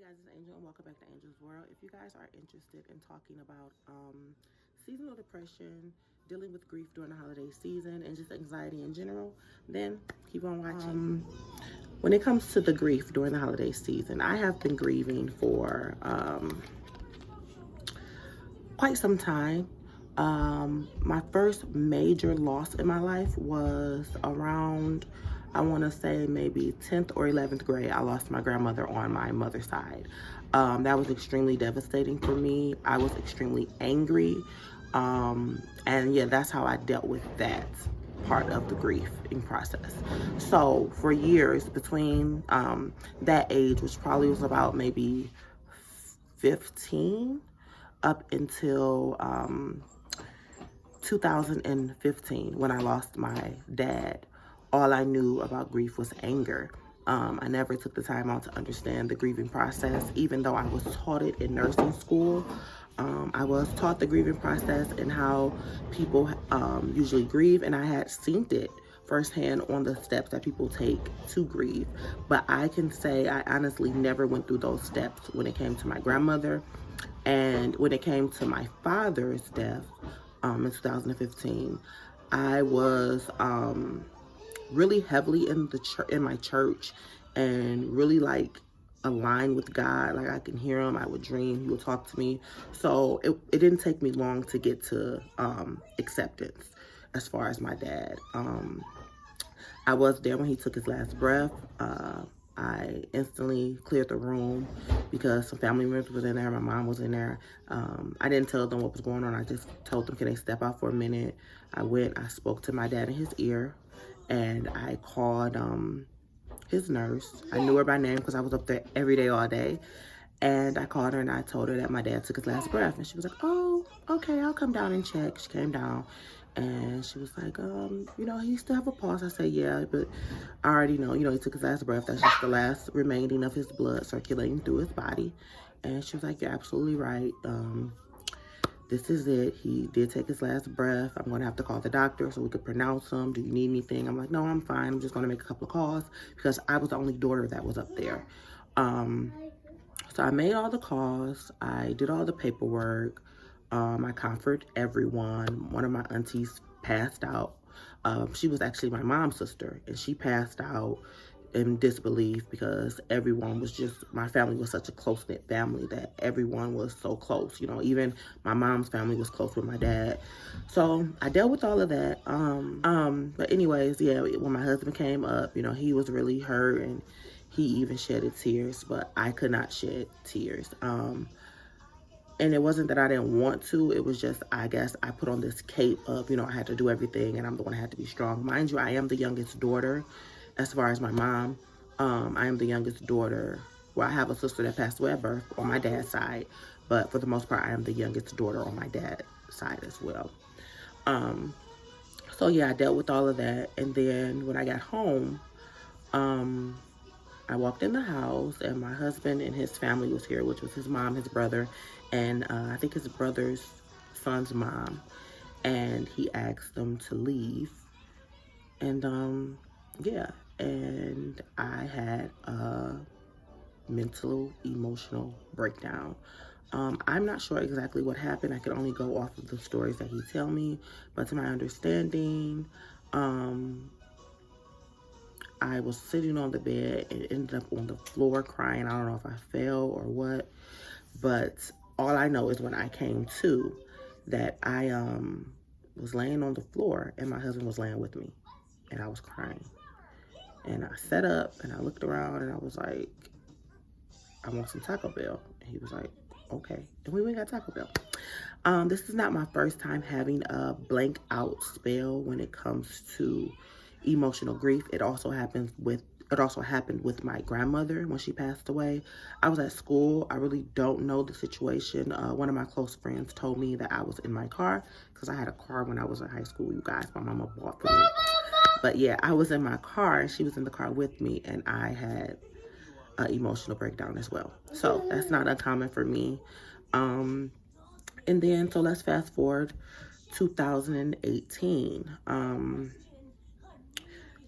guys, it's Angel and welcome back to Angel's World. If you guys are interested in talking about seasonal depression, dealing with grief during the holiday season, and just anxiety in general, then keep on watching. When it comes to the grief during the holiday season, I have been grieving for quite some time. My first major loss in my life was around, I want to say maybe 10th or 11th grade. I lost my grandmother on my mother's side. That was extremely devastating for me. I was extremely angry. And yeah, that's how I dealt with that part of the grieving process. So for years between that age, which probably was about maybe 15 up until 2015 when I lost my dad, all I knew about grief was anger. I never took the time out to understand the grieving process, even though I was taught it in nursing school. I was taught the grieving process and how people usually grieve, and I had seen it firsthand on the steps that people take to grieve. But I can say I honestly never went through those steps when it came to my grandmother. And when it came to my father's death in 2015, I was really heavily in the in my church, and really like aligned with God. Like I can hear him, I would dream, he would talk to me. So it didn't take me long to get to acceptance as far as my dad. I was there when he took his last breath. I instantly cleared the room because some family members was in there. My mom was in there. I didn't tell them what was going on. I just told them, can they step out for a minute? I went, I spoke to my dad in his ear, and I called his nurse. I knew her by name because I was up there every day, all day. And I called her and I told her that my dad took his last breath. And she was like, oh, okay, I'll come down and check. She came down and she was like, he still have a pulse. I said, yeah, but I already know, he took his last breath. That's just the last remaining of his blood circulating through his body. And she was like, you're absolutely right. This is it. He did take his last breath. I'm going to have to call the doctor so we could pronounce him. Do you need anything? I'm like, no, I'm fine. I'm just going to make a couple of calls because I was the only daughter that was up there. So I made all the calls. I did all the paperwork. I comforted everyone. One of my aunties passed out. She was actually my mom's sister, and she passed out in disbelief because everyone was just, my family was such a close-knit family that everyone was so close. Even my mom's family was close with my dad. So I dealt with all of that. But anyways, yeah, when my husband came up, he was really hurt, and he even shedded tears, but I could not shed tears. And it wasn't that I didn't want to. It was just, I guess, I put on this cape of, I had to do everything, and I'm the one that had to be strong. Mind you, I am the youngest daughter as far as my mom. I am the youngest daughter. Well, I have a sister that passed away at birth on my dad's side, but for the most part, I am the youngest daughter on my dad's side as well. So yeah, I dealt with all of that. And then when I got home, I walked in the house, and my husband and his family was here, which was his mom, his brother, and I think his brother's son's mom. And he asked them to leave. And yeah, and I had a mental, emotional breakdown. I'm not sure exactly what happened. I could only go off of the stories that he tell me, but to my understanding, I was sitting on the bed and ended up on the floor crying. I don't know if I fell or what, but all I know is when I came to, that I was laying on the floor and my husband was laying with me, and I was crying. And I sat up and I looked around and I was like, I want some Taco Bell. And he was like, okay. And we went and got Taco Bell. This is not my first time having a blank out spell when it comes to emotional grief. It also happened with my grandmother when she passed away. I was at school. I really don't know the situation. One of my close friends told me that I was in my car because I had a car when I was in high school, you guys. My mama bought for me. But yeah, I was in my car and she was in the car with me, and I had an emotional breakdown as well. So that's not uncommon for me. And then, so let's fast forward 2018.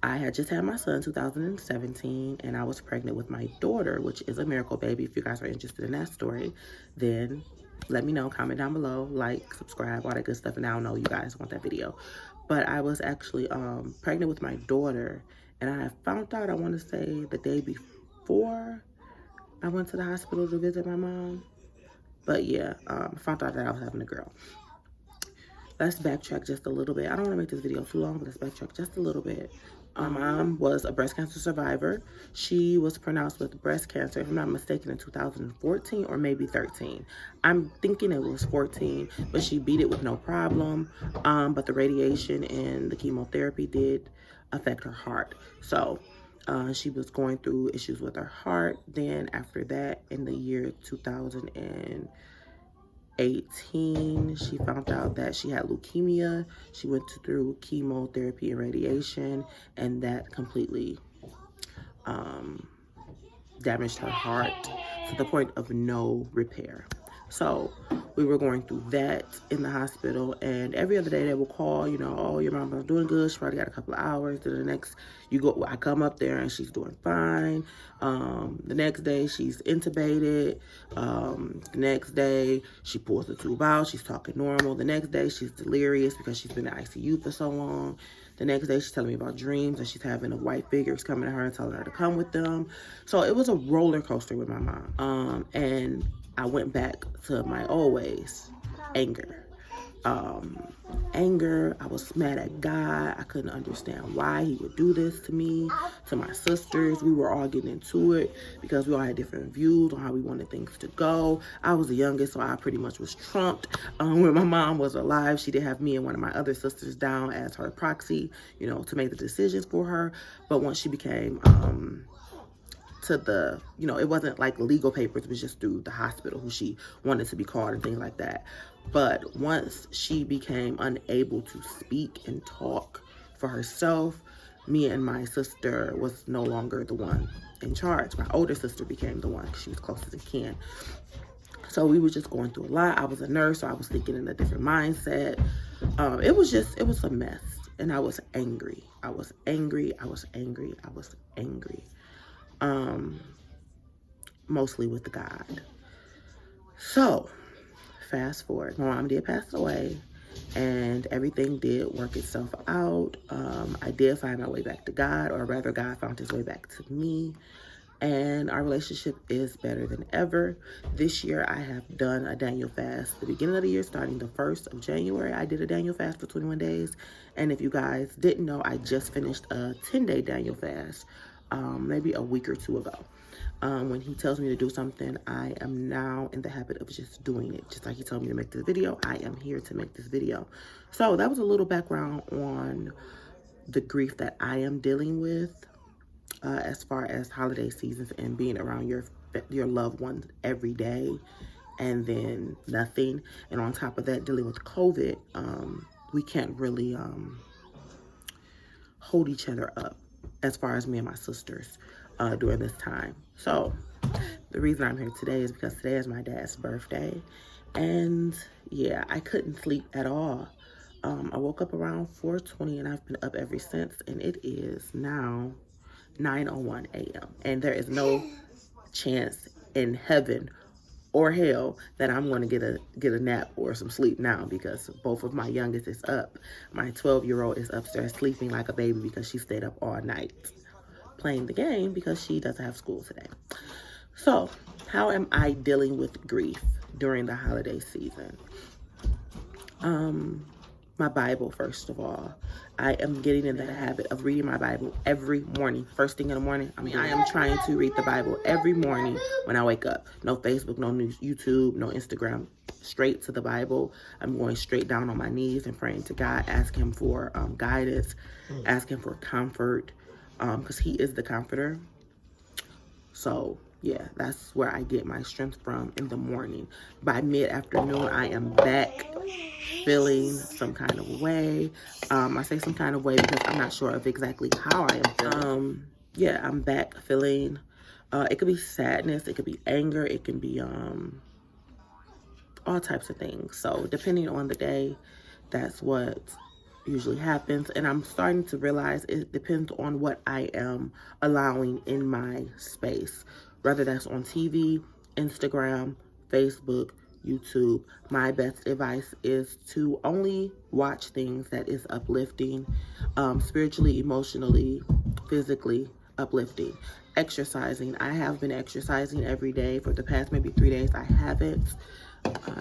I had just had my son 2017, and I was pregnant with my daughter, which is a miracle baby. If you guys are interested in that story, then let me know. Comment down below, like, subscribe, all that good stuff, and I don't know you guys want that video. But I was actually pregnant with my daughter, and I found out, I want to say, the day before I went to the hospital to visit my mom. But yeah, I found out that I was having a girl. Let's backtrack just a little bit. I don't want to make this video too long, but let's backtrack just a little bit. My mom was a breast cancer survivor. She was pronounced with breast cancer, if I'm not mistaken, in 2014 or maybe 13. I'm thinking it was 14, but she beat it with no problem. But the radiation and the chemotherapy did affect her heart. So she was going through issues with her heart. Then after that, in the year 2018, she found out that she had leukemia. She went through chemotherapy and radiation, and that completely damaged her heart to the point of no repair. So we were going through that in the hospital, and every other day they would call, you know, oh, your mama's doing good. She probably got a couple of hours. Then the next, I come up there and she's doing fine. The next day she's intubated. The next day she pulls the tube out. She's talking normal. The next day she's delirious because she's been in the ICU for so long. The next day she's telling me about dreams and she's having a white figures coming to her and telling her to come with them. So it was a roller coaster with my mom. And I went back to my old ways, anger. I was mad at God. I couldn't understand why he would do this to me, to my sisters. We were all getting into it because we all had different views on how we wanted things to go. I was the youngest, so I pretty much was trumped. When my mom was alive, she did have me and one of my other sisters down as her proxy, you know, to make the decisions for her. But once she became to the, you know, it wasn't like legal papers, it was just through the hospital who she wanted to be called and things like that. But once she became unable to speak and talk for herself, me and my sister was no longer the one in charge. My older sister became the one because she was closest to kin. So we were just going through a lot. I was a nurse, so I was thinking in a different mindset. It was a mess. And I was angry. I was angry. Mostly with God. So fast forward, my mom did pass away and everything did work itself out. I did find my way back to God, or rather God found his way back to me, and our relationship is better than ever. This year I have done a Daniel fast. The beginning of the year, starting the 1st of January, I did a Daniel fast for 21 days. And if you guys didn't know, I just finished a 10-day Daniel fast maybe a week or two ago. When he tells me to do something, I am now in the habit of just doing it. Just like he told me to make this video, I am here to make this video. So that was a little background on the grief that I am dealing with as far as holiday seasons and being around your loved ones every day and then nothing. And on top of that, dealing with COVID, we can't really hold each other up as far as me and my sisters during this time. So the reason I'm here today is because today is my dad's birthday, and yeah, I couldn't sleep at all. I woke up around 4:20 and I've been up ever since, and it is now 9:01 a.m. and there is no chance in heaven or hell that I'm going to get a nap or some sleep now, because both of my youngest is up. My 12-year-old is upstairs sleeping like a baby because she stayed up all night playing the game because she doesn't have school today. So how am I dealing with grief during the holiday season? My Bible, first of all. I am getting in the habit of reading my Bible every morning, first thing in the morning. I am trying to read the Bible every morning when I wake up. No Facebook, no YouTube, no Instagram, straight to the Bible. I'm going straight down on my knees and praying to God, ask him for guidance, ask him for comfort, because he is the comforter. So yeah, that's where I get my strength from in the morning. By mid-afternoon, I am back feeling some kind of way. I say some kind of way because I'm not sure of exactly how I am feeling. Yeah, I'm back feeling, it could be sadness, it could be anger, it can be all types of things. So depending on the day, that's what usually happens, and I'm starting to realize it depends on what I am allowing in my space, whether that's on TV, Instagram, Facebook, YouTube. My best advice is to only watch things that is uplifting, spiritually, emotionally, physically uplifting. Exercising. I have been exercising every day for the past maybe 3 days. I haven't.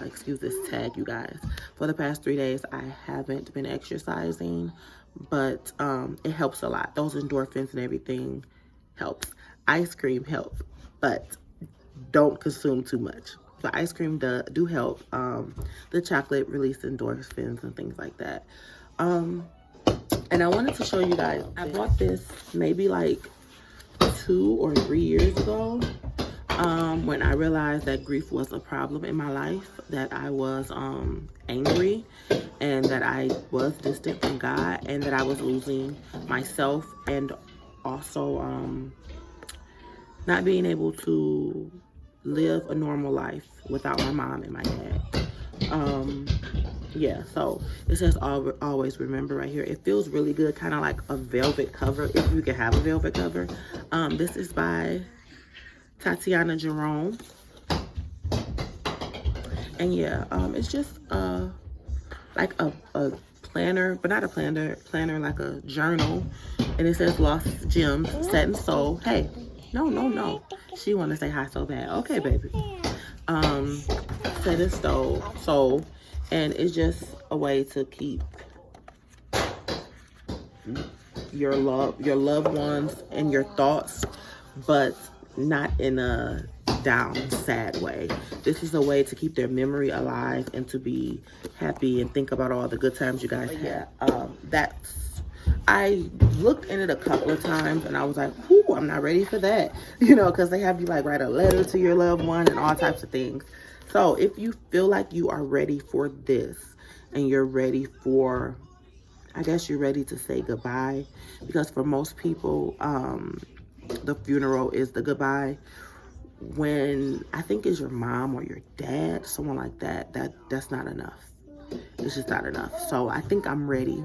Excuse this tag, you guys. For the past 3 days, I haven't been exercising, but it helps a lot. Those endorphins and everything helps. Ice cream helps, but don't consume too much. The ice cream do help. The chocolate release endorphins and things like that. And I wanted to show you guys, I bought this maybe like 2 or 3 years ago. When I realized that grief was a problem in my life, that I was angry, and that I was distant from God, and that I was losing myself, and also not being able to live a normal life without my mom and my dad. Yeah, so it says always remember right here. It feels really good, kind of like a velvet cover, if you can have a velvet cover. This is by Tatiana Jerome, and yeah, it's just like a planner, but not a planner like a journal, and it says Lost Gems Set in Soul. Hey, no, she want to say hi so bad. Okay, baby. Set in soul, and it's just a way to keep your loved ones and your thoughts, but not in a down, sad way. This is a way to keep their memory alive and to be happy and think about all the good times you guys had. I looked in it a couple of times and I was like, ooh, I'm not ready for that. You know, because they have you like write a letter to your loved one and all types of things. So if you feel like you are ready for this and you're ready for, I guess you're ready to say goodbye, because for most people, the funeral is the goodbye. When I think it's your mom or your dad, someone like that's not enough. It's just not enough. So I think I'm ready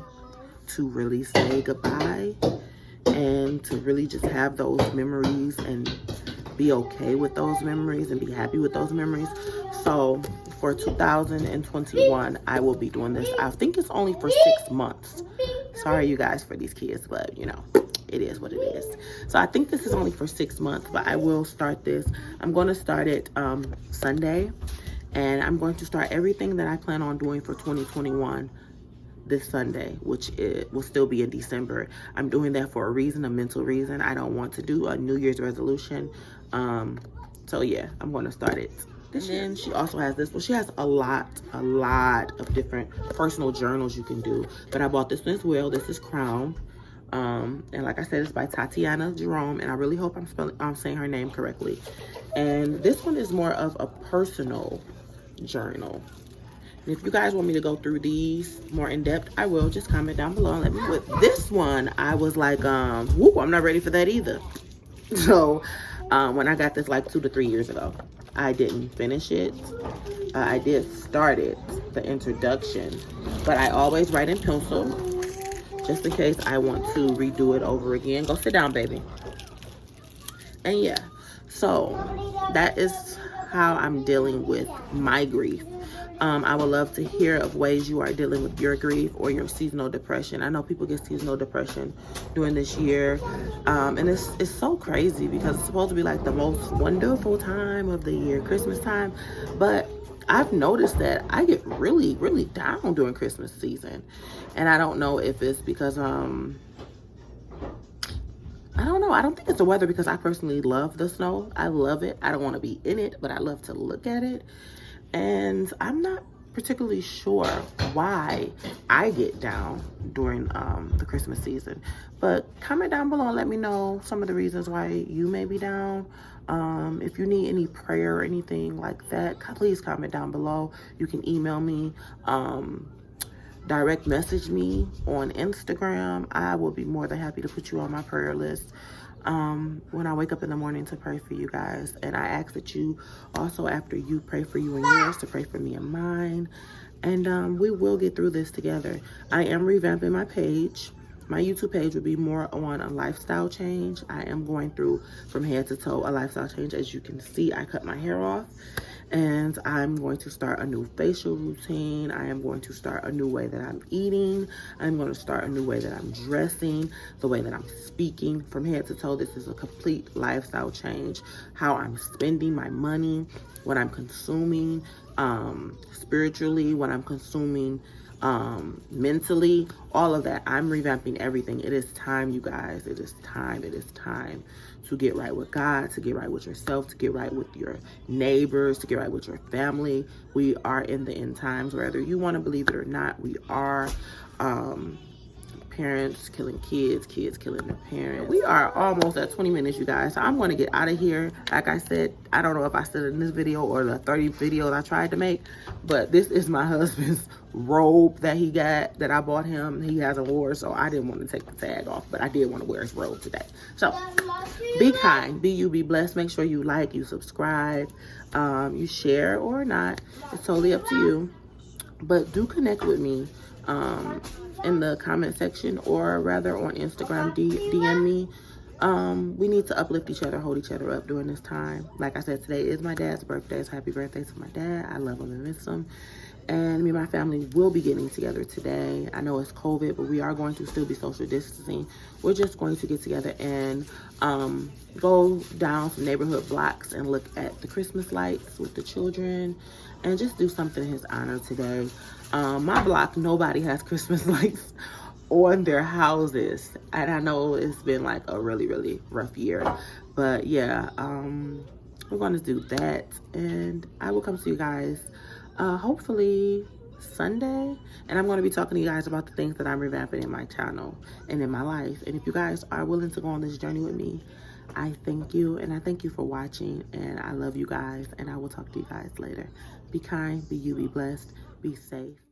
to really say goodbye and to really just have those memories and be okay with those memories and be happy with those memories. So for 2021, I will be doing this. I think it's only for 6 months. Sorry, you guys, for these kids, but you know, it is what it is. So I think this is only for 6 months, but I will start this. I'm going to start it Sunday, and I'm going to start everything that I plan on doing for 2021 this Sunday, which it will still be in December. I'm doing that for a reason, a mental reason. I don't want to do a New Year's resolution. So yeah, I'm going to start it. And then she also has this. Well, she has a lot of different personal journals you can do. But I bought this one as well. This is Crown. And like I said, it's by Tatiana Jerome, and I really hope I'm saying her name correctly. And this one is more of a personal journal. And if you guys want me to go through these more in depth, I will. Just comment down below and let me know. With this one, I was like, whoop, I'm not ready for that either. So when I got this like 2 to 3 years ago, I didn't finish it. I did start it, the introduction, but I always write in pencil just in case I want to redo it over again. Go sit down, baby. And yeah, so that is how I'm dealing with my grief. I would love to hear of ways you are dealing with your grief or your seasonal depression. I know people get seasonal depression during this year, and it's so crazy because it's supposed to be like the most wonderful time of the year, Christmas time, but I've noticed that I get really, really down during Christmas season, and I don't know if it's because I don't know. I don't think it's the weather, because I personally love the snow. I love it. I don't want to be in it, but I love to look at it. And I'm not particularly sure why I get down during the Christmas season. But comment down below and let me know some of the reasons why you may be down. If you need any prayer or anything like that, please comment down below. You can email me, direct message me on Instagram. I will be more than happy to put you on my prayer list. when I wake up in the morning to pray for you guys. And I ask that you also, after you pray for you and yours, to pray for me and mine. And we will get through this together. I am revamping my page. My YouTube page will be more on a lifestyle change. I am going through from head to toe a lifestyle change. As you can see, I cut my hair off. And I'm going to start a new facial routine. I am going to start a new way that I'm eating. I'm going to start a new way that I'm dressing, the way that I'm speaking. From head to toe, this is a complete lifestyle change. How I'm spending my money, what I'm consuming spiritually, what I'm consuming mentally, all of that. I'm revamping everything. It is time, you guys. It is time. It is time to get right with God, to get right with yourself, to get right with your neighbors, to get right with your family. We are in the end times, whether you want to believe it or not. We are parents killing kids, kids killing their parents. We are almost at 20 minutes, you guys. So I'm going to get out of here. Like I said, I don't know if I said it in this video or the 30 videos I tried to make, but this is my husband's robe that he got, that I bought him. He hasn't worn, so I didn't want to take the tag off, but I did want to wear his robe today. So be kind, be you, be blessed. Make sure you like, you subscribe, you share or not. It's totally up to you. But do connect with me in the comment section, or rather on Instagram, DM me. We need to uplift each other, hold each other up during this time. Like I said, today is my dad's birthday. So happy birthday to my dad. I love him and miss him. And me and my family will be getting together today. I know it's COVID, but we are going to still be social distancing. We're just going to get together and go down some neighborhood blocks and look at the Christmas lights with the children and just do something in his honor today. My block, nobody has Christmas lights on their houses. And I know it's been like a really, really rough year. But yeah, we're going to do that. And I will come to you guys hopefully Sunday, and I'm going to be talking to you guys about the things that I'm revamping in my channel and in my life. And if you guys are willing to go on this journey with me, I thank you, and I thank you for watching, and I love you guys, and I will talk to you guys later. Be kind, be you, be blessed, be safe.